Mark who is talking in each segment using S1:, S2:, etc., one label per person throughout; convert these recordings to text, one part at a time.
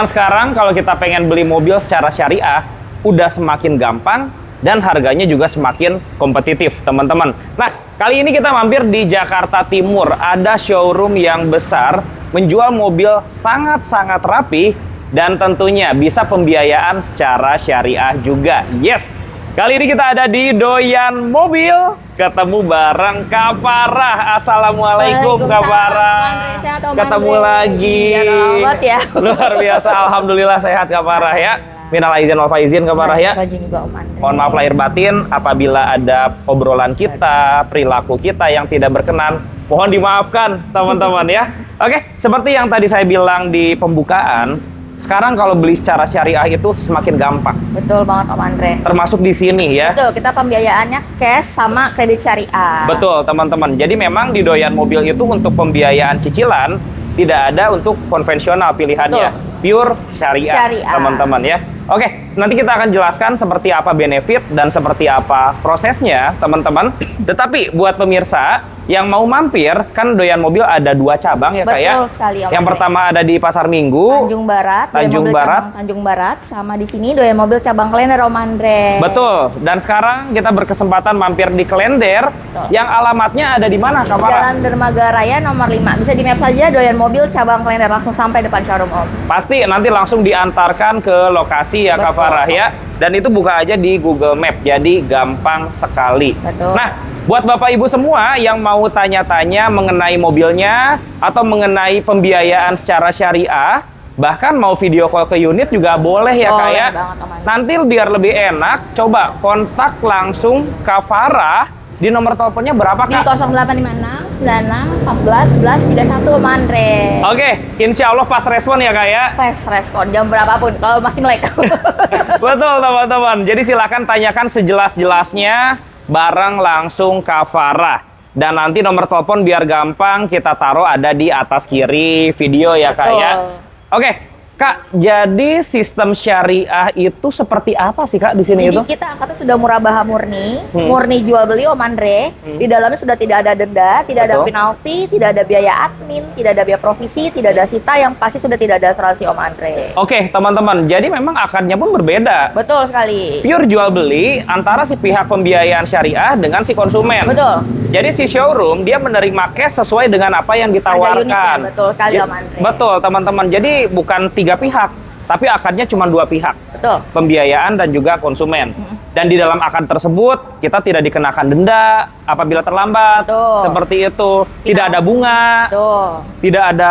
S1: Zaman sekarang kalau kita pengen beli mobil secara syariah, udah semakin gampang dan harganya juga semakin kompetitif, teman-teman. Nah, kali ini kita mampir di Jakarta Timur. Ada showroom yang besar, menjual mobil sangat-sangat rapi, dan tentunya bisa pembiayaan secara syariah juga. Yes! Kali ini kita ada di Doyan Mobil, ketemu bareng Kak Farah. Assalamualaikum Kak Farah. Ketemu lagi.
S2: Ya.
S1: Luar biasa, alhamdulillah sehat Kak Farah ya. Minal aizin wal faizin Kak Farah ya. Mohon maaf lahir batin apabila ada obrolan kita, perilaku kita yang tidak berkenan. Mohon dimaafkan teman-teman ya. Oke, seperti yang tadi saya bilang di pembukaan, sekarang kalau beli secara syariah itu semakin gampang.
S2: Betul banget Om Andre.
S1: Termasuk di sini ya.
S2: Betul, kita pembiayaannya cash sama kredit syariah.
S1: Betul teman-teman. Jadi memang di Doyan Mobil itu untuk pembiayaan cicilan tidak ada untuk konvensional pilihannya.
S2: Betul.
S1: Pure syariah. Teman-teman ya. Oke, nanti kita akan jelaskan seperti apa benefit dan seperti apa prosesnya teman-teman. Tetapi buat pemirsa yang mau mampir, kan Doyan Mobil ada 2 cabang ya Kak ya.
S2: Betul sekali Om
S1: Yang
S2: Andre.
S1: pertama ada di Pasar Minggu,
S2: Tanjung Barat,
S1: Tanjung
S2: Doyan Mobil
S1: Barat.
S2: cabang Tanjung Barat, sama di sini Doyan Mobil cabang Klender Om Andre.
S1: Betul. Dan sekarang kita berkesempatan mampir di Klender.
S2: Betul.
S1: Yang alamatnya ada di mana Kak Farah?
S2: Jalan Dermaga Raya nomor 5. Bisa di map saja Doyan Mobil cabang Klender, langsung sampai depan showroom Om.
S1: Pasti nanti langsung diantarkan ke lokasi ya Kak
S2: Betul.
S1: Farah ya. Dan itu buka aja di Google Map, jadi gampang sekali.
S2: Betul.
S1: Nah, buat Bapak Ibu semua yang mau tanya-tanya mengenai mobilnya atau mengenai pembiayaan secara syariah, bahkan mau video call ke unit juga boleh ya Kak
S2: Boleh
S1: ya.
S2: banget, Om Andre.
S1: Nanti biar lebih enak, coba kontak langsung Kak Farah di nomor teleponnya berapa
S2: Di
S1: Kak?
S2: 0856 96 14 11 31 Om Andre.
S1: Oke, insya Allah fast respon ya Kak ya.
S2: Fast respon jam berapapun kalau masih melek.
S1: Betul teman-teman. Jadi silakan tanyakan sejelas-jelasnya bareng langsung Kak Farah. Dan nanti nomor telepon biar gampang kita taruh ada di atas kiri video ya Kak ya.
S2: Betul.
S1: Oke, Kak, jadi sistem syariah itu seperti apa sih Kak di sini
S2: Jadi
S1: itu?
S2: kita angkatnya sudah murabaha murni, murni jual beli Om Andre. Di dalamnya sudah tidak ada denda, tidak ada
S1: Betul.
S2: penalti, tidak ada biaya admin, tidak ada biaya provisi, tidak ada sita, yang pasti sudah tidak ada asuransi Om Andre.
S1: Oke, teman-teman. Jadi memang akadnya pun berbeda.
S2: Betul sekali.
S1: Pure jual beli antara si pihak pembiayaan syariah dengan si konsumen.
S2: Betul.
S1: Jadi si showroom dia menerima cash sesuai dengan apa yang ditawarkan.
S2: unitnya, betul sekali, Om Andre.
S1: Betul teman-teman. Jadi bukan 3 pihak, tapi akadnya cuma 2 pihak.
S2: Betul.
S1: Pembiayaan dan juga konsumen. Dan di dalam akad tersebut kita tidak dikenakan denda apabila terlambat.
S2: Betul.
S1: Seperti itu. Tidak ada bunga,
S2: Betul.
S1: tidak ada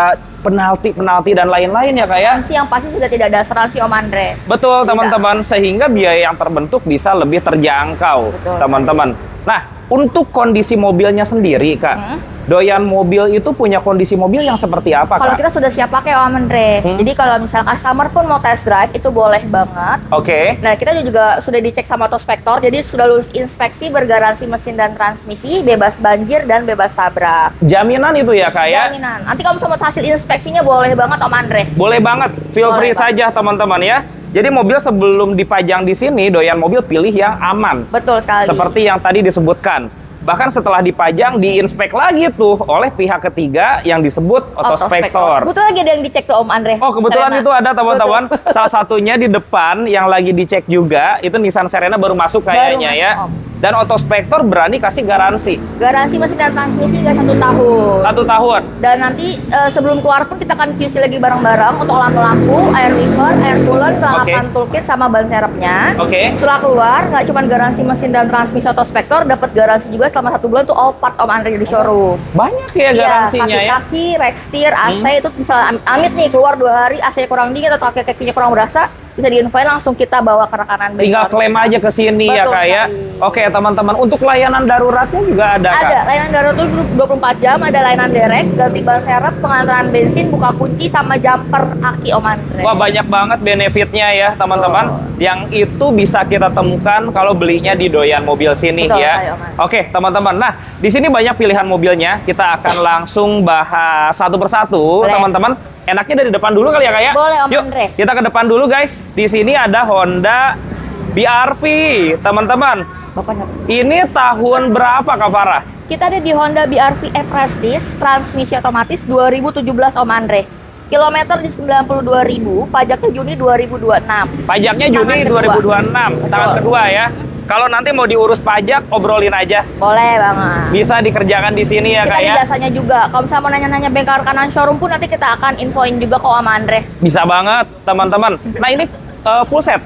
S1: penalti dan lain-lain ya Kak ya.
S2: Asuransi yang pasti sudah tidak ada asuransi Om Andre.
S1: Betul teman-teman, sehingga biaya yang terbentuk bisa lebih terjangkau
S2: Betul.
S1: teman-teman. Nah, untuk kondisi mobilnya sendiri Kak, Doyan Mobil itu punya kondisi mobil yang seperti apa
S2: Kalau
S1: Kak?
S2: kita sudah siap pakai Om Andre. Jadi kalau misal customer pun mau test drive itu boleh banget.
S1: Oke,
S2: Nah, kita juga sudah dicek sama Autospektor, jadi sudah lulus inspeksi, bergaransi mesin dan transmisi, bebas banjir dan bebas tabrak.
S1: jaminan itu ya Kak ya?
S2: Jaminan. Nanti kalau misalnya hasil inspeksinya boleh banget Om Andre.
S1: Boleh banget, feel
S2: Boleh
S1: free
S2: banget.
S1: saja teman-teman ya. Jadi mobil sebelum dipajang di sini, Doyan Mobil pilih yang aman.
S2: Betul sekali.
S1: Seperti yang tadi disebutkan. Bahkan setelah dipajang, diinspek lagi tuh oleh pihak ketiga yang disebut Autospektor.
S2: Kebetulan lagi ada yang dicek tuh Om Andre.
S1: Oh, kebetulan
S2: Serena.
S1: itu ada teman-teman.
S2: Betul.
S1: Salah satunya di depan yang lagi dicek juga, itu Nissan Serena baru masuk kayaknya
S2: Baru
S1: ya.
S2: masuk, Om.
S1: Dan Autospektor berani kasih garansi
S2: Garansi mesin dan transmisi hingga 1 tahun.
S1: 1 tahun.
S2: Dan nanti sebelum keluar pun kita akan QC lagi bareng-bareng untuk lampu-lampu, air wiper, air coolant, peralatan toolkit sama ban serepnya.
S1: Oke.
S2: Setelah keluar, nggak cuma garansi mesin dan transmisi Autospektor, dapat garansi juga selama 1 bulan tuh all part Om Andre di showroom.
S1: Banyak ya garansinya ya.
S2: Kaki-kaki, rack steer, AC itu misalnya amit nih keluar 2 hari AC kurang dingin atau kaki-kakinya kurang berasa, bisa diinfoin langsung kita bawa ke rekanan
S1: Tinggal
S2: bengkel
S1: klaim
S2: kita.
S1: aja ke sini ya
S2: Betul
S1: Kak ya.
S2: sekali.
S1: Oke teman-teman, untuk layanan daruratnya juga ada Kak?
S2: Ada, layanan darurat tuh 24 jam, ada layanan derek, ganti ban serep, pengantaran bensin, buka kunci, sama jumper aki Om Andre.
S1: Wah, banyak banget benefitnya ya teman-teman. Yang itu bisa kita temukan kalau belinya di Doyan Mobil sini
S2: Betul,
S1: ya.
S2: ayo, Mas.
S1: Oke teman-teman, nah di sini banyak pilihan mobilnya. Kita akan langsung bahas satu persatu
S2: Boleh.
S1: teman-teman. Enaknya dari depan dulu kali ya Kak ya?
S2: Boleh, Om
S1: Yuk,
S2: Andre.
S1: kita ke depan dulu guys. Di sini ada Honda BRV teman-teman.
S2: Bapaknya.
S1: Ini tahun berapa Kak Farah?
S2: Kita ada di Honda BRV E-Prestige, transmisi otomatis 2017 Om Andre. Kilometer di 92.000, pajaknya Juni 2026.
S1: Pajaknya Juni
S2: Tangan kedua.
S1: 2026, tangan
S2: Betul.
S1: kedua ya. Kalau nanti mau diurus pajak, obrolin aja.
S2: Boleh banget.
S1: Bisa dikerjakan di sini ya
S2: Kita
S1: Kak
S2: ada
S1: ya.
S2: jasanya juga. Kalau misalnya mau nanya-nanya bengkel kanan showroom pun nanti kita akan infoin juga kok sama Andre.
S1: Bisa banget teman-teman. Nah ini full set.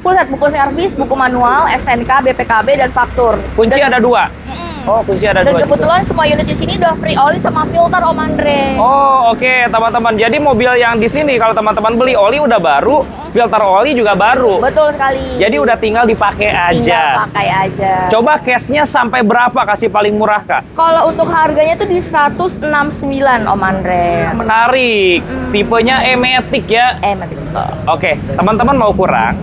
S2: Full set buku servis, buku manual, STNK, BPKB, dan faktur.
S1: Kunci ada 2. Oh, kunci ada 2.
S2: Dan kebetulan semua unit di sini udah free oli sama filter Om Andre.
S1: Oh, oke teman-teman. Jadi mobil yang di sini kalau teman-teman beli oli udah baru, filter oli juga baru.
S2: Betul sekali.
S1: Jadi udah tinggal dipakai
S2: tinggal
S1: aja.
S2: pakai aja.
S1: Coba cashnya sampai berapa kasih paling murah Kak?
S2: Kalau untuk harganya tuh di 169 Om Andre.
S1: Menarik. Tipenya E-Matic ya.
S2: Mati betul.
S1: Oke, teman-teman mau kurang?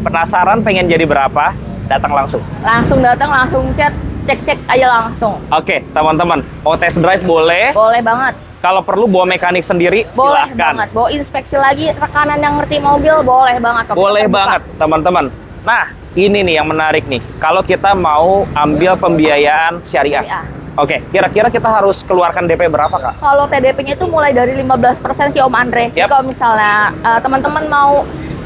S1: Penasaran pengen jadi berapa? Datang langsung.
S2: Langsung datang, langsung chat, cek-cek aja langsung.
S1: Oke, teman-teman. Mau test drive boleh.
S2: Boleh banget.
S1: Kalau perlu bawa mekanik sendiri,
S2: Boleh
S1: silahkan.
S2: banget. Bawa inspeksi lagi rekanan yang ngerti mobil, boleh banget. Kok.
S1: Boleh
S2: Terbuka.
S1: banget, teman-teman. Nah, ini nih yang menarik nih. Kalau kita mau ambil pembiayaan syariah.
S2: Syariah.
S1: Oke, kira-kira kita harus keluarkan DP berapa, Kak?
S2: Kalau TDP-nya itu mulai dari 15% sih Om Andre. Jadi
S1: Yap.
S2: kalau misalnya teman-teman mau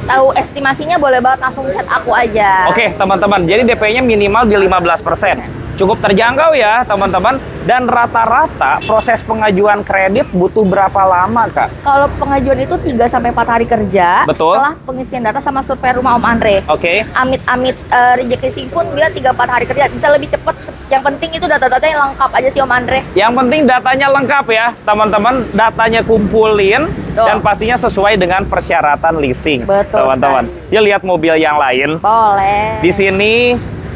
S2: tahu estimasinya, boleh banget langsung chat aku aja.
S1: Oke, teman-teman. Jadi DP-nya minimal di 15%. Cukup terjangkau ya, teman-teman. Dan rata-rata proses pengajuan kredit butuh berapa lama, Kak?
S2: Kalau pengajuan itu 3-4 hari kerja.
S1: Betul.
S2: Setelah pengisian data sama survei rumah Om Andre.
S1: Oke.
S2: Amit-amit reject leasing pun dia 3-4 hari kerja. Bisa lebih cepat. Yang penting itu data-data yang lengkap aja sih Om Andre.
S1: Yang penting datanya lengkap ya, teman-teman. Datanya kumpulin
S2: Betul.
S1: dan pastinya sesuai dengan persyaratan leasing,
S2: Betul
S1: teman-teman. Yuk lihat mobil yang lain.
S2: Boleh.
S1: Di sini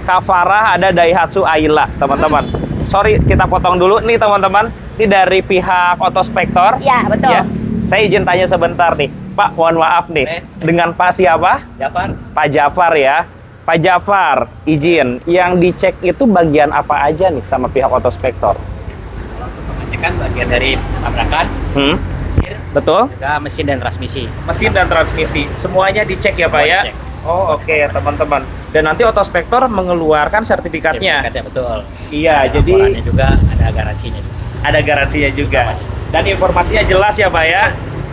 S1: Kak Farah ada Daihatsu Ayla, teman-teman. Sorry, kita potong dulu nih, teman-teman. Ini dari pihak Otospektor.
S2: Ya, betul.
S1: Ya. Saya izin tanya sebentar nih, Pak. Mohon maaf nih, dengan Pak siapa?
S3: Jafar,
S1: Pak Jafar ya. Pak Jafar, izin. Yang dicek itu bagian apa aja nih sama pihak Otospektor?
S3: pengecekan bagian dari tabrakan,
S1: Betul?
S3: juga mesin dan transmisi.
S1: Mesin dan transmisi semuanya dicek ya Pak
S3: Semua
S1: ya.
S3: dicek.
S1: Oh oke teman-teman. Dan nanti Otospektor mengeluarkan sertifikatnya.
S3: Sertifikatnya betul.
S1: Iya,
S3: Ada
S1: jadi
S3: laporannya juga ada garansinya juga.
S1: ada garansinya juga. Dan informasinya jelas ya Pak ya.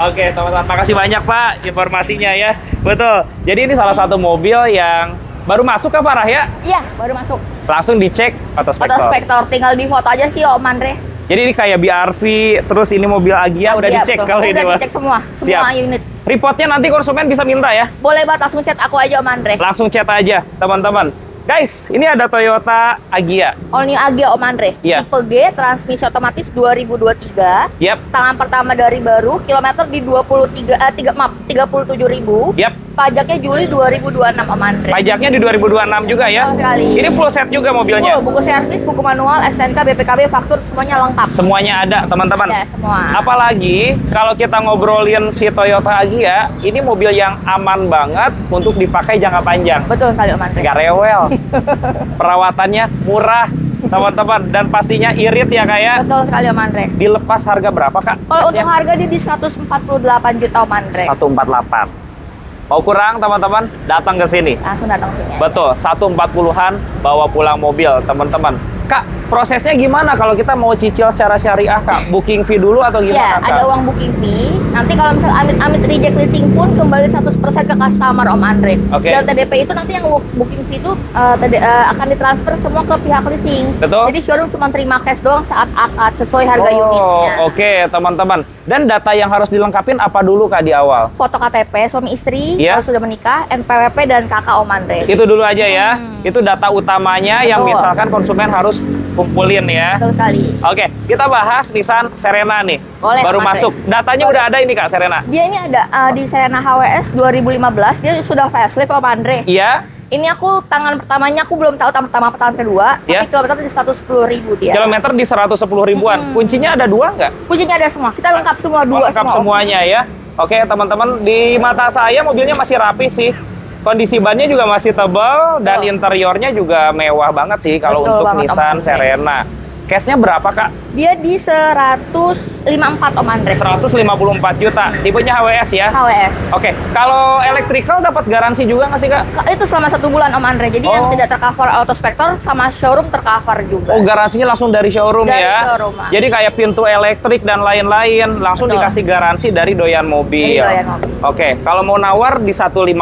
S1: Oke teman-teman, makasih banyak Pak informasinya ya. Betul. Jadi ini salah satu mobil yang baru masuk ke Farah ya.
S2: Iya, baru masuk.
S1: Langsung dicek Otospektor.
S2: Otospektor, tinggal di foto aja sih Om Andre.
S1: Jadi ini kayak BRV, terus ini mobil Agia udah
S2: Iya,
S1: dicek
S2: betul.
S1: kalau ini
S2: Udah
S1: Pak.
S2: dicek semua
S1: Siap.
S2: unit.
S1: Reportnya nanti konsumen bisa minta ya.
S2: Boleh banget langsung chat aku aja Om Andre.
S1: Langsung chat aja teman-teman. Guys, ini ada Toyota Agia.
S2: All new Agya Om Andre.
S1: Iya.
S2: Tipe G, transmisi otomatis 2023.
S1: Yap,
S2: Tangan pertama dari baru, kilometer di 37.000.
S1: yap.
S2: Pajaknya Juli 2026 Om Andre.
S1: Pajaknya di 2026 juga ya.
S2: Betul sekali.
S1: Ini full set juga mobilnya.
S2: Buku servis, buku manual, STNK, BPKB, faktur semuanya lengkap.
S1: Semuanya ada, teman-teman.
S2: Ada semua.
S1: Apalagi kalau kita ngobrolin si Toyota Agia, ini mobil yang aman banget untuk dipakai jangka panjang.
S2: Betul sekali Om Andre.
S1: Nggak rewel. Perawatannya murah, teman-teman. Dan pastinya irit ya Kak ya.
S2: Betul sekali Om Andre.
S1: Dilepas harga berapa Kak?
S2: Kalau
S1: Casnya?
S2: untuk harga dia di 148 juta Om Andre.
S1: 148. Mau kurang teman-teman? Datang ke sini.
S2: Langsung datang sini.
S1: Betul, 140-an bawa pulang mobil, teman-teman. Kak, prosesnya gimana kalau kita mau cicil secara syariah, Kak? Booking fee dulu atau
S2: Ya,
S1: gimana, Kak?
S2: ada uang booking fee. Nanti kalau misalnya amit-amit reject leasing pun kembali 100% ke customer Om Andre.
S1: Oke.
S2: Dan TDP itu nanti yang booking fee itu akan ditransfer semua ke pihak leasing.
S1: Betul.
S2: Jadi showroom cuma terima cash doang saat akad sesuai harga unitnya.
S1: Oke, teman-teman. Dan data yang harus dilengkapin apa dulu, Kak, di awal?
S2: Foto KTP suami istri
S1: Iya.
S2: kalau sudah menikah, NPWP dan kakak Om Andre.
S1: Itu dulu aja ya. Itu data utamanya yang
S2: Betul.
S1: misalkan konsumen harus kumpulin ya.
S2: Betul sekali.
S1: Oke, kita bahas Nissan Serena nih.
S2: Boleh,
S1: Baru
S2: Om Andre.
S1: masuk. Datanya
S2: Boleh.
S1: udah ada ini, Kak, Serena.
S2: Dia ini ada di Serena HWS 2015, dia sudah facelift Om Andre.
S1: Iya.
S2: Ini aku tangan pertamanya aku belum tahu tangan pertama tangan kedua,
S1: Ya.
S2: tapi kilometer di 110.000 dia.
S1: Kilometer di 110 ribuan. Kuncinya ada 2 nggak?
S2: Kuncinya ada semua. Kita lengkap semua dua
S1: Lengkap
S2: semua. Om.
S1: semuanya ya. Oke teman-teman, di mata saya mobilnya masih rapi sih. Kondisi bannya juga masih tebal dan
S2: Betul.
S1: interiornya juga mewah banget sih kalau
S2: Betul
S1: untuk
S2: banget, Om
S1: Nissan
S2: Andre.
S1: Serena. Cashnya berapa, Kak?
S2: Dia di 154 Om Andre.
S1: 154 juta. Tipenya HWS ya?
S2: HWS.
S1: Oke, kalau electrical dapat garansi juga nggak sih, Kak?
S2: Itu selama 1 bulan Om Andre. Jadi yang
S1: Oh.
S2: tidak tercover autospektor sama showroom tercover juga.
S1: Oh, garansinya langsung dari showroom
S2: Dari
S1: ya?
S2: showroom, Mas.
S1: Jadi kayak pintu elektrik dan lain-lain, langsung
S2: Betul.
S1: dikasih garansi dari Doyan Mobil.
S2: Dari Doyan Mobil.
S1: Oke, kalau mau nawar di 150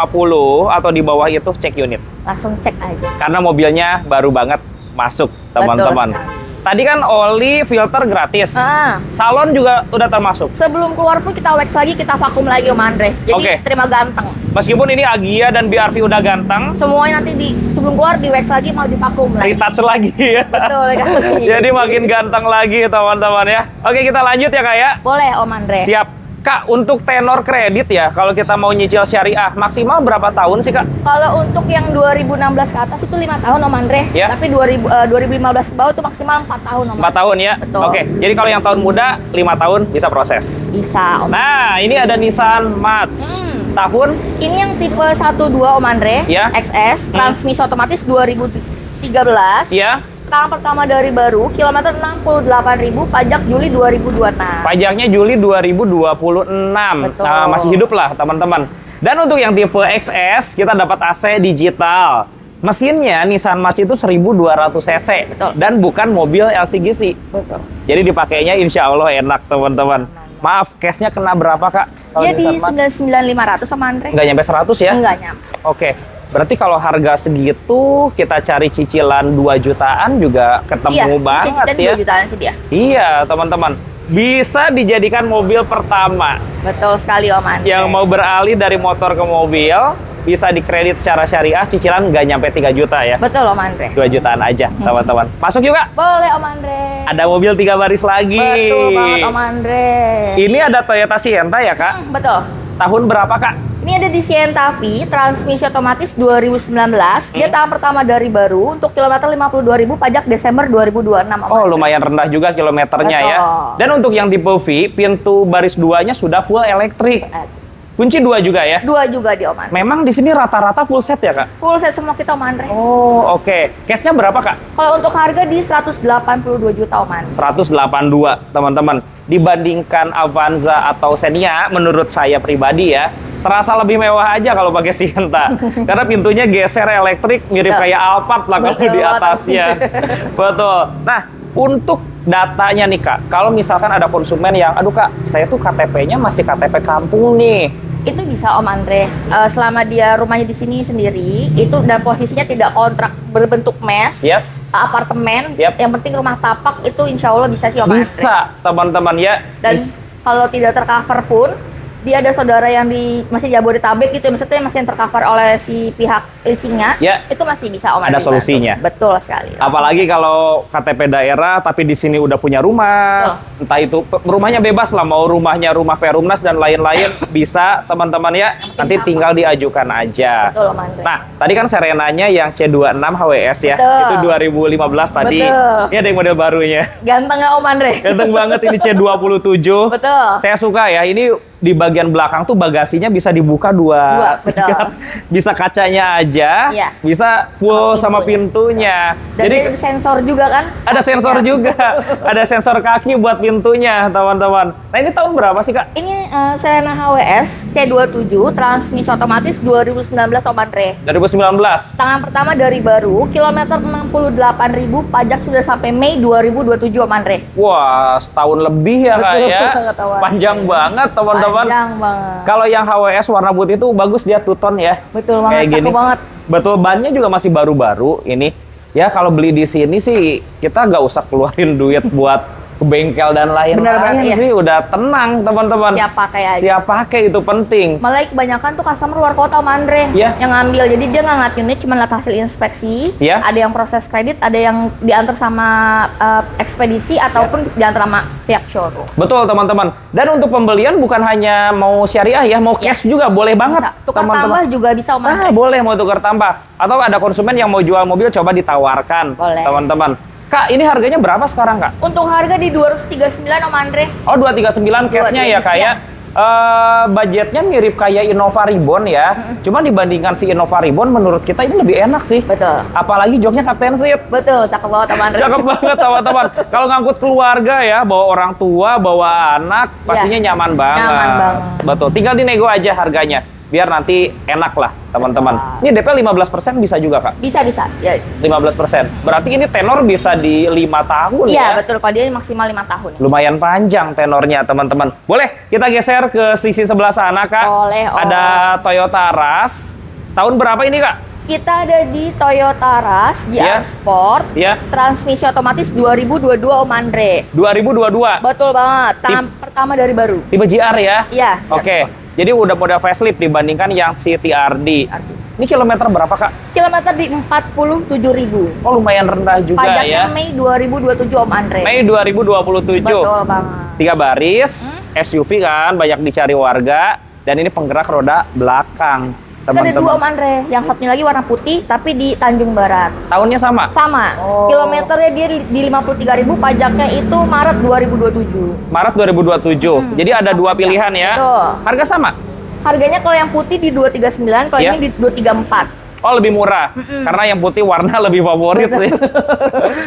S1: atau di bawah itu cek unit.
S2: Langsung cek aja.
S1: Karena mobilnya baru banget masuk, teman-teman.
S2: sekali.
S1: Tadi kan oli filter gratis.
S2: Ah.
S1: Salon juga udah termasuk.
S2: Sebelum keluar pun kita wax lagi, kita vakum lagi Om Andre. Jadi
S1: Oke.
S2: terima ganteng.
S1: Meskipun ini Agia dan BRV udah ganteng,
S2: Semuanya nanti sebelum keluar di wax lagi, mau divakum lagi.
S1: retouch lagi ya.
S2: Betul sekali.
S1: Jadi makin ganteng lagi teman-teman ya. Oke, kita lanjut ya, Kak ya.
S2: Boleh Om Andre.
S1: Siap. Kak, untuk tenor kredit ya, kalau kita mau nyicil syariah, maksimal berapa tahun sih, Kak?
S2: Kalau untuk yang 2016 ke atas itu 5 tahun Om Andre.
S1: Ya.
S2: Tapi 2015 ke bawah itu maksimal 4 tahun Om
S1: 4
S2: Andre.
S1: tahun ya?
S2: Betul.
S1: Oke, jadi kalau yang tahun muda, 5 tahun bisa proses.
S2: Bisa Om.
S1: Nah, ini ada Nissan March. Tahun
S2: Ini yang tipe 12 Om Andre.
S1: Ya.
S2: XS, transmisi otomatis 2013.
S1: ya,
S2: Tahun pertama dari baru, kilometer 68.000, pajak Juli 2026.
S1: pajaknya Juli 2026.
S2: Betul.
S1: Nah, masih hidup lah, teman-teman. Dan untuk yang tipe XS, kita dapat AC digital. Mesinnya Nissan March itu 1200 cc.
S2: Betul.
S1: Dan bukan mobil LCGC.
S2: Betul.
S1: Jadi dipakainya insya Allah enak, teman-teman. Maaf, cashnya kena berapa, Kak? Kalau
S2: Dia di
S1: Nissan March?
S2: 99.500 Om Andre.
S1: Nggak nyampe 100 ya?
S2: Enggak nyampe.
S1: Oke. Berarti kalau harga segitu, kita cari cicilan 2 jutaan juga ketemu banget
S2: cicilan
S1: ya.
S2: 2 jutaan sih dia.
S1: Iya, teman-teman. Bisa dijadikan mobil pertama.
S2: Betul sekali Om Andre.
S1: Yang mau beralih dari motor ke mobil, bisa dikredit secara syariah, cicilan nggak nyampe 3 juta ya.
S2: Betul Om Andre.
S1: 2 jutaan aja, teman-teman. Masuk juga.
S2: Boleh Om Andre.
S1: Ada mobil 3 baris lagi.
S2: Betul banget Om Andre.
S1: Ini ada Toyota Sienta ya, Kak?
S2: Betul.
S1: Tahun berapa, Kak?
S2: Ini ada di Sienta V, transmisi otomatis 2019. Dia tahun pertama dari baru, untuk kilometer 52.000, pajak Desember 2026. Om
S1: Oh,
S2: Andre.
S1: lumayan rendah juga kilometernya ya.
S2: Betul.
S1: Dan untuk yang tipe V, pintu baris 2-nya sudah full elektrik. Kunci 2 juga ya?
S2: 2 juga di Om Andre.
S1: Memang di sini rata-rata full set ya, Kak?
S2: Full set semua kita Om Andre.
S1: Oh, oke. Cashnya berapa, Kak?
S2: Kalau untuk harga di 182 juta Om Andre.
S1: 182, teman-teman. Dibandingkan Avanza atau Xenia, menurut saya pribadi ya, terasa lebih mewah aja kalau pakai Sienta. Karena pintunya geser elektrik, mirip
S2: Betul.
S1: kayak Alphard lah kalau
S2: Betul
S1: di
S2: banget.
S1: atasnya. Betul. Nah, untuk datanya nih, Kak, kalau misalkan ada konsumen yang, aduh Kak, saya tuh KTP-nya masih KTP kampung nih.
S2: Itu bisa Om Andre. Selama dia rumahnya di sini sendiri, itu dan posisinya tidak kontrak berbentuk mes,
S1: Yes?
S2: apartemen,
S1: Yap.
S2: yang penting rumah tapak itu insya Allah bisa sih Om Andre.
S1: Bisa, teman-teman ya.
S2: Dan kalau tidak tercover pun, dia ada saudara yang masih Jabodetabek gitu, maksudnya masih yang tercover oleh si pihak leasingnya,
S1: Ya.
S2: itu masih bisa Om
S1: Ada
S2: Andre
S1: solusinya.
S2: bantu. Betul sekali.
S1: Apalagi kalau KTP daerah tapi di sini udah punya rumah, entah itu rumahnya bebas lah, mau rumahnya rumah Perumnas dan lain-lain bisa teman-teman ya. Nanti
S2: apa?
S1: tinggal diajukan aja.
S2: Betul Om Andre.
S1: Nah, tadi kan Serenanya yang C26 HWS ya,
S2: Betul.
S1: itu 2015 tadi.
S2: Betul.
S1: Ini ada yang model barunya.
S2: Ganteng nggak Om Andre?
S1: Ganteng banget ini C27.
S2: Betul.
S1: Saya suka ya, ini di bagian belakang tuh bagasinya bisa dibuka dua.
S2: Betul.
S1: Bisa kacanya aja,
S2: Iya.
S1: bisa full sama pintunya.
S2: Dan
S1: Jadi
S2: dia ada sensor juga kan?
S1: ada sensor juga, ada sensor kaki buat pintunya, teman-teman. Nah, ini tahun berapa sih, Kak?
S2: Ini Serena HWS C27, transmisi otomatis 2019 Om Andre.
S1: 2019.
S2: Tangan pertama dari baru, kilometer 68.000, pajak sudah sampai Mei 2027 Om Andre.
S1: Wah, setahun lebih ya, Kak
S2: Betul,
S1: ya.
S2: ketahuan.
S1: Panjang banget, teman-teman.
S2: Panjang banget.
S1: Kalau yang HWS warna putih itu bagus, dia two tone ya.
S2: Betul banget,
S1: Kayak gini.
S2: cakep banget.
S1: Betul, bannya juga masih baru-baru ini. Ya, kalau beli di sini sih kita nggak usah keluarin duit buat ke bengkel dan
S2: Bener banget,
S1: lain-lain
S2: iya.
S1: sih. Udah tenang, teman-teman.
S2: Siap pakai aja.
S1: Siap pakai itu penting.
S2: Malah kebanyakan tuh customer luar kota Om Andre
S1: Iya.
S2: yang ngambil. Jadi dia nggak ngeliat unit, cuma lihat hasil inspeksi.
S1: Iya.
S2: Ada yang proses kredit, ada yang diantar sama ekspedisi ataupun diantar sama pihak showroom.
S1: Betul, teman-teman. Dan untuk pembelian bukan hanya mau syariah ya, mau cash juga boleh banget,
S2: Bisa. Tukar tambah juga bisa Om Andre.
S1: Ah, boleh mau tukar tambah. Atau ada konsumen yang mau jual mobil, coba ditawarkan,
S2: Boleh.
S1: teman-teman. Kak, ini harganya berapa sekarang, Kak?
S2: Untuk harga di 239 Om Andre.
S1: Oh, 239 cashnya ya, Kak ya? Budgetnya mirip kayak Innova Reborn ya. Cuma dibandingkan si Innova Reborn menurut kita ini lebih enak sih.
S2: Betul.
S1: Apalagi joknya Captain Seat.
S2: Betul, cakep banget Om Andre.
S1: Cakep banget teman-teman. Kalau ngangkut keluarga ya, bawa orang tua, bawa anak, pastinya nyaman banget.
S2: Nyaman banget.
S1: Betul. Tinggal dinego aja harganya. Biar nanti enak lah teman-teman. Ini DP 15% bisa juga Kak?
S2: Bisa. Ya.
S1: 15%. Berarti ini tenor bisa di 5 tahun ya?
S2: Iya, betul. Kalau dia maksimal 5 tahun.
S1: Lumayan panjang tenornya teman-teman. Boleh kita geser ke sisi sebelah sana Kak?
S2: Boleh, Om.
S1: Ada Toyota Rush. Tahun berapa ini Kak?
S2: Kita ada di Toyota Rush
S1: Iya.
S2: GR Sport.
S1: Iya.
S2: Transmisi otomatis 2022 Om Andre.
S1: 2022.
S2: Betul banget. Tahap pertama dari baru.
S1: Tipe GR ya?
S2: Iya.
S1: Oke. Jadi udah model facelift dibandingkan yang si TRD. Ini kilometer berapa Kak?
S2: Kilometer di 47.000.
S1: Oh lumayan rendah juga ya.
S2: Pajaknya Mei 2027 Om Andre.
S1: Mei 2027.
S2: Betul banget.
S1: 3 baris, SUV kan banyak dicari warga. Dan ini penggerak roda belakang.
S2: Kita ada 2
S1: Teman-teman.
S2: Om Andre. Yang satunya lagi warna putih tapi di Tanjung Barat.
S1: Tahunnya sama?
S2: Sama.
S1: Oh.
S2: Kilometernya dia di 53.000, pajaknya itu Maret 2027.
S1: Maret 2027. Jadi ada 2 pilihan ya.
S2: Betul.
S1: Harga sama?
S2: Harganya kalau yang putih di 239, kalau
S1: Iya.
S2: ini di 234.
S1: Oh lebih murah. Karena yang putih warna lebih favorit sih.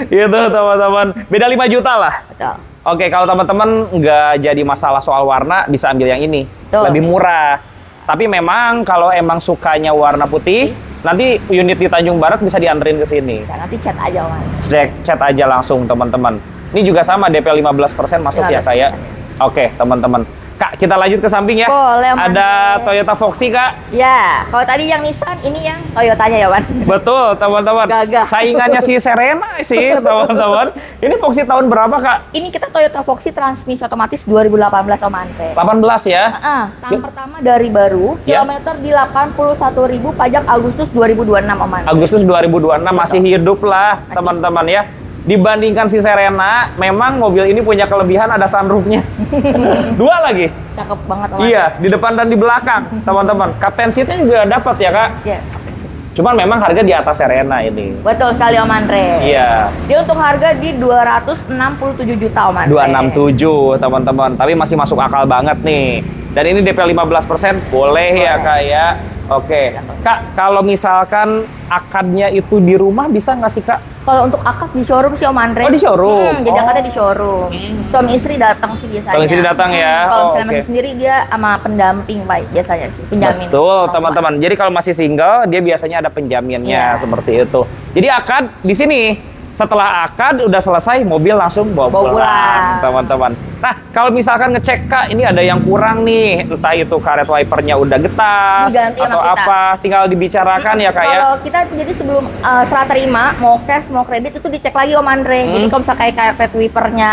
S1: Gitu teman-teman. Beda 5 juta lah.
S2: Betul.
S1: Oke, kalau teman-teman nggak jadi masalah soal warna, bisa ambil yang ini.
S2: Betul.
S1: Lebih murah. Tapi memang kalau emang sukanya warna putih, nanti unit di Tanjung Barat bisa dianterin ke sini.
S2: Bisa, nanti chat aja Om Andre.
S1: Chat aja langsung teman-teman. Ini juga sama DP 15% masuk ya
S2: 15%,
S1: kayak. Oke, teman-teman. Kak, kita lanjut ke samping ya.
S2: Boleh, Om
S1: Ada
S2: Andre.
S1: Toyota Foxy, Kak.
S2: Ya, kalau tadi yang Nissan, ini yang Toyotanya ya Wan.
S1: Betul, teman-teman.
S2: Gagah.
S1: Saingannya si Serena sih, teman-teman. Ini Foxy tahun berapa, Kak?
S2: Ini kita Toyota Foxy transmisi otomatis 2018 Om Andre.
S1: 18 ya.
S2: Tahun pertama dari baru,
S1: Ya.
S2: kilometer di 81.000, pajak Agustus 2026 Om Andre.
S1: Agustus 2026 masih hidup lah, teman-teman ya. Dibandingkan si Serena, memang mobil ini punya kelebihan ada sunroofnya. 2 lagi.
S2: Cakep banget Om Andre.
S1: Iya, di depan dan di belakang, teman-teman. Captain seat-nya juga dapat ya, Kak.
S2: Iya.
S1: Cuman memang harga di atas Serena ini.
S2: Betul sekali Om Andre.
S1: Iya.
S2: Dia untuk harga di 267 juta Om Andre.
S1: 267, teman-teman. Tapi masih masuk akal banget nih. Dan ini DP 15% boleh ya, Kak ya. Oke. Kak, kalau misalkan akadnya itu di rumah bisa nggak sih, Kak?
S2: Kalau untuk akad di showroom sih Om Andre.
S1: Oh, di showroom?
S2: Jadi
S1: Oh.
S2: akadnya di showroom. Suami istri datang sih biasanya.
S1: Suami istri datang ya?
S2: Kalau
S1: Oh,
S2: misalnya
S1: oke.
S2: masih sendiri dia sama pendamping baik biasanya sih, penjamin.
S1: Betul, teman-teman. Jadi kalau masih single, dia biasanya ada penjaminnya
S2: Iya.
S1: seperti itu. Jadi akad di sini. Setelah akad udah selesai, mobil langsung bawa
S2: Bawa
S1: pulang,
S2: pulang.
S1: teman-teman. Nah, kalau misalkan ngecek, Kak, ini ada yang kurang nih. Entah itu karet wipernya udah getas
S2: Diganti sama
S1: atau
S2: kita.
S1: apa, tinggal dibicarakan ya, Kak ya.
S2: Kalau kita jadi sebelum serah terima, mau cash, mau kredit itu dicek lagi Om Andre. Jadi kalau misalnya kayak carpet wipernya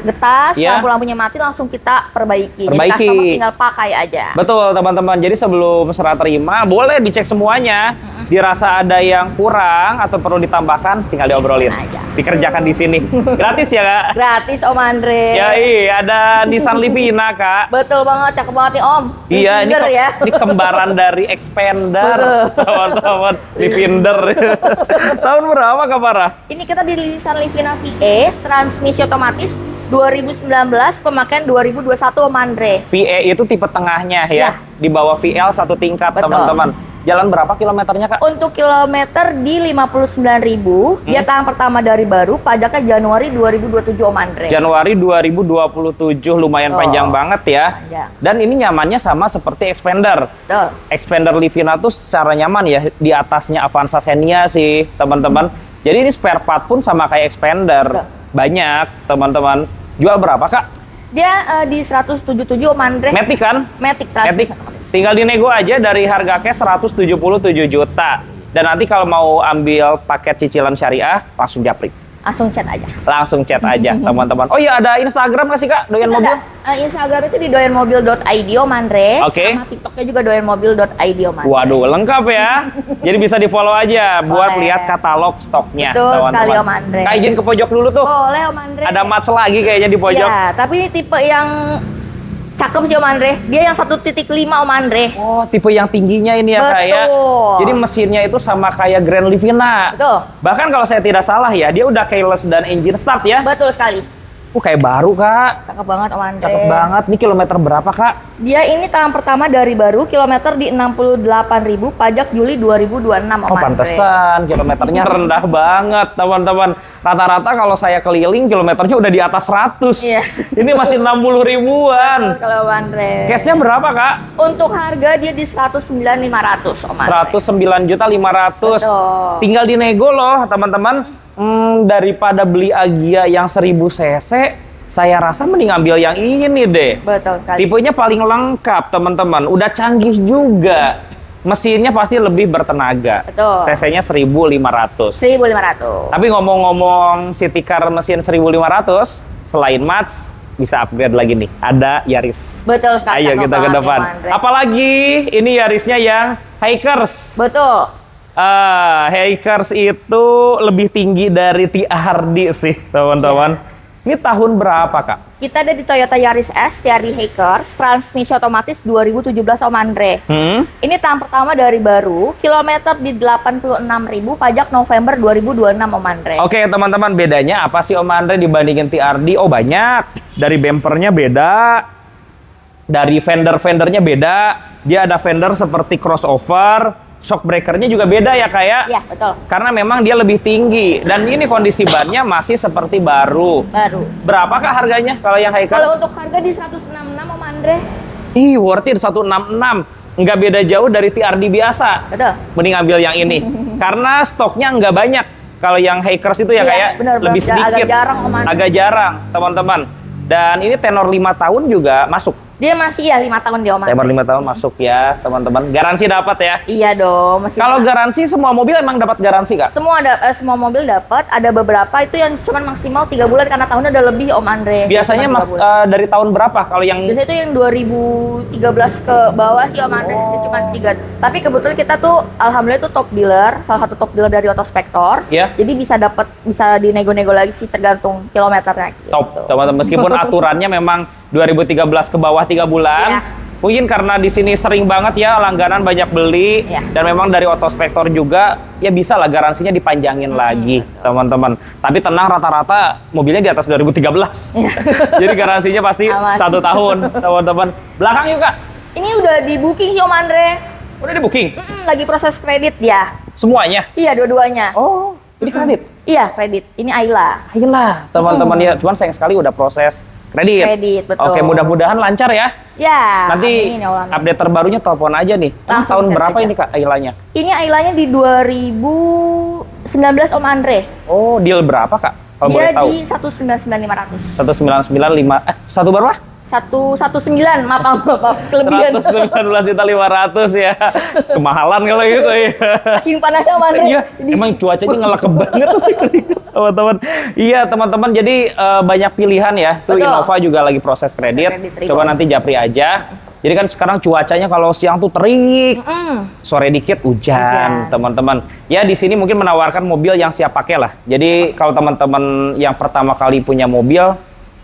S2: getas,
S1: Iya.
S2: lampu-lampunya mati langsung kita perbaiki. Jadi
S1: Perbaiki.
S2: customer tinggal pakai aja.
S1: Betul, teman-teman. Jadi sebelum serah terima, boleh dicek semuanya. Dirasa ada yang kurang atau perlu ditambahkan, tinggal diobrolin.
S2: aja.
S1: Dikerjakan di sini. Gratis ya, Kak?
S2: Gratis Om Andre.
S1: Ya, ada Nissan Livina, Kak.
S2: Betul banget, cakep banget nih Om.
S1: Iya, ini,
S2: Bener ya.
S1: ini kembaran dari Expander, teman-teman. Livinder. Tahun berapa, Kak Farah?
S2: Ini kita di Nissan Livina VE, transmisi otomatis 2019, pemakaian 2021 Om Andre.
S1: VE itu tipe tengahnya ya.
S2: Iya.
S1: Di bawah VL 1 tingkat,
S2: Betul.
S1: teman-teman. Jalan berapa kilometernya, Kak?
S2: Untuk kilometer di 59.000, dia tahun pertama dari baru, pajaknya Januari 2027 Om Andre.
S1: Januari 2027, lumayan
S2: Oh.
S1: panjang banget ya.
S2: Panjang.
S1: Dan ini nyamannya sama seperti Expander.
S2: Betul.
S1: Expander Livina tuh secara nyaman ya, di atasnya Avanza Xenia sih, teman-teman. Jadi ini spare part pun sama kayak Expander.
S2: Betul.
S1: Banyak, teman-teman. Jual berapa, Kak?
S2: Dia di 177 Om Andre.
S1: Matic kan?
S2: Matic
S1: Matic.
S2: transmisi otomatis.
S1: Tinggal dinego aja dari harga cash 177 juta. Dan nanti kalau mau ambil paket cicilan syariah, langsung japri.
S2: Langsung chat aja.
S1: Langsung chat aja, teman-teman. Oh iya, ada Instagram nggak sih, Kak? Doyan
S2: Itu
S1: mobil?
S2: ada, Instagram itu di doyanmobil.id Om Andre.
S1: Oke.
S2: Sama TikToknya juga doyanmobil.id Om Andre.
S1: Waduh, lengkap ya. Jadi bisa di-follow aja buat
S2: Boleh.
S1: lihat katalog stoknya,
S2: Betul
S1: teman-teman.
S2: sekali, Om Andre.
S1: Kak, izin ke pojok dulu tuh.
S2: Boleh Om Andre.
S1: Ada mats lagi kayaknya di pojok.
S2: Iya, tapi ini tipe yang cakep sih Om Andre. Dia yang 1.5 Om Andre.
S1: Oh, tipe yang tingginya ini ya, Kak ya.
S2: Betul.
S1: Jadi mesinnya itu sama kayak Grand Livina.
S2: Betul.
S1: Bahkan kalau saya tidak salah ya, dia udah keyless dan engine start ya.
S2: Betul sekali.
S1: Kayak baru, Kak.
S2: Cakep banget Om Andre.
S1: Cakep banget. Ini kilometer berapa, Kak?
S2: Dia ini tahun pertama dari baru, kilometer di 68.000, pajak Juli 2026 Om Andre.
S1: Pantesan kilometernya rendah banget, teman-teman. Rata-rata kalau saya keliling kilometernya udah di atas 100.
S2: Iya.
S1: Ini masih 60 ribuan.
S2: Kalau Om Andre.
S1: Cashnya berapa, Kak?
S2: Untuk harga dia di 109.500 Om Andre.
S1: 109.500.000.
S2: Betul.
S1: Tinggal dinego loh, teman-teman. Daripada beli Agia yang 1000 cc, saya rasa mending ambil yang ini deh.
S2: Betul sekali.
S1: Tipenya paling lengkap, teman-teman. Udah canggih juga. Mesinnya pasti lebih bertenaga.
S2: Betul.
S1: CC-nya 1.500.
S2: 1.500.
S1: Tapi ngomong-ngomong city car mesin 1.500, selain Mats, bisa upgrade lagi nih. Ada Yaris.
S2: Betul sekali.
S1: Ayo
S2: cakep
S1: kita ke
S2: banget,
S1: depan.
S2: Om Andre.
S1: Apalagi ini Yarisnya yang Hikers.
S2: Betul.
S1: Hikers itu lebih tinggi dari TRD sih, teman-teman. Ini tahun berapa, Kak?
S2: Kita ada di Toyota Yaris S, TRD Hikers, transmisi otomatis 2017 Om Andre. Ini tahun pertama dari baru, kilometer di 86.000, pajak November 2026 Om Andre.
S1: Oke, teman-teman, bedanya apa sih Om Andre dibandingin TRD? Oh, banyak. Dari bempernya beda, dari fender-fendernya beda. Dia ada fender seperti crossover. Shock breakernya juga beda ya, Kak ya?
S2: Iya, betul.
S1: Karena memang dia lebih tinggi. Dan ini kondisi bannya masih seperti baru.
S2: Baru.
S1: Berapakah harganya kalau yang Hikers?
S2: Kalau untuk harga di 166 Om Andre.
S1: Ih, worth it 166. Nggak beda jauh dari TRD biasa.
S2: Betul.
S1: Mending ambil yang ini. Karena stoknya nggak banyak. Kalau yang Hikers itu ya,
S2: Iya,
S1: kayak
S2: benar,
S1: lebih
S2: benar.
S1: sedikit.
S2: Agak jarang, Om Andre.
S1: Agak jarang, teman-teman. Dan ini tenor 5 tahun juga masuk.
S2: Dia masih ya 5 tahun dia Om Andre.
S1: Tenor 5 tahun masuk ya, teman-teman. Garansi dapat ya.
S2: Iya dong. Masih
S1: Kalau garansi, semua mobil emang dapat garansi, Kak?
S2: semua mobil dapat, ada beberapa itu yang cuma maksimal 3 bulan karena tahunnya udah lebih Om Andre.
S1: Biasanya
S2: Cuma 3 bulan.
S1: dari tahun berapa kalau yang...
S2: Biasanya itu yang 2013 ke bawah sih Om Andre, itu cuma 3. Tapi kebetulan kita tuh alhamdulillah itu top dealer, salah satu top dealer dari Autospektor.
S1: Ya.
S2: Jadi bisa dinego-nego lagi sih tergantung kilometernya. Gitu.
S1: Top, teman-teman. Meskipun aturannya memang 2013 ke bawah 3 bulan.
S2: Iya.
S1: Mungkin karena di sini sering banget ya langganan banyak beli.
S2: Iya.
S1: Dan memang dari Autospektor juga ya bisa lah garansinya dipanjangin lagi, teman-teman. Tapi tenang, rata-rata mobilnya di atas 2013.
S2: Iya.
S1: Jadi garansinya pasti
S2: Aman.
S1: 1 tahun, teman-teman. Belakang yuk, Kak.
S2: Ini udah di booking sih Om Andre.
S1: Udah di booking?
S2: Lagi proses kredit dia.
S1: Semuanya?
S2: Iya, dua-duanya.
S1: Oh, ini kredit?
S2: Iya, kredit. Ini Ayla.
S1: Ayolah, teman-teman ya. Cuman sayang sekali udah proses kredit.
S2: Kredit, betul.
S1: Oke, mudah-mudahan lancar ya.
S2: Ya.
S1: Nanti
S2: amin, ya Allah, amin.
S1: update terbarunya telepon aja nih. Ini
S2: Langsung
S1: tahun
S2: chat
S1: berapa
S2: aja.
S1: ini, Kak, Ailanya?
S2: Ini Ailanya di 2019 Om Andre.
S1: Oh, deal berapa, Kak? Kalau boleh
S2: Dia
S1: tahu.
S2: di 199.500.
S1: 199.5 satu berapa?
S2: 119, maaf, kelebihan.
S1: 119.500 ya. Kemahalan kalau gitu ya.
S2: Saking panasnya Om Andre.
S1: Iya, emang cuacanya ngelekep banget teman-teman. Iya, teman-teman. Jadi banyak pilihan ya. Tuh
S2: Betul.
S1: Innova juga lagi proses kredit.
S2: Kredit,
S1: Coba nanti japri aja. Jadi kan sekarang cuacanya kalau siang tuh terik, sore dikit hujan,
S2: Hujan.
S1: teman-teman. Ya di sini mungkin menawarkan mobil yang siap pakai lah. Jadi kalau teman-teman yang pertama kali punya mobil,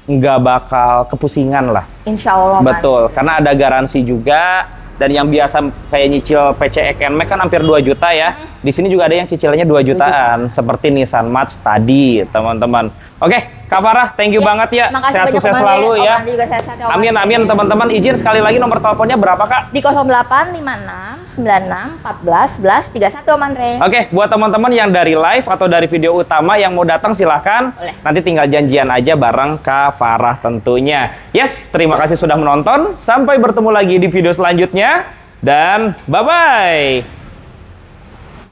S1: nggak bakal kepusingan lah.
S2: Insya Allah. Om
S1: Betul, karena ada garansi juga. Dan yang biasa kayak nyicil PCX NMAX kan hampir 2 juta ya. Di sini juga ada yang cicilannya 2 jutaan. Seperti Nissan Mats tadi, teman-teman. Oke, Kak Farah, thank you
S2: Ya,
S1: banget ya.
S2: makasih
S1: Sehat
S2: banyak,
S1: sukses
S2: Om Andre.
S1: selalu
S2: Om
S1: ya.
S2: Andre juga sehat-sehat ya, Om
S1: Amin,
S2: Andre.
S1: amin, teman-teman. Izin sekali lagi nomor teleponnya berapa, Kak?
S2: Di 085696141131 Om Andre.
S1: Oke, buat teman-teman yang dari live atau dari video utama yang mau datang silahkan.
S2: Boleh.
S1: Nanti tinggal janjian aja bareng Kak Farah tentunya. Yes, terima kasih sudah menonton. Sampai bertemu lagi di video selanjutnya. Dan bye-bye.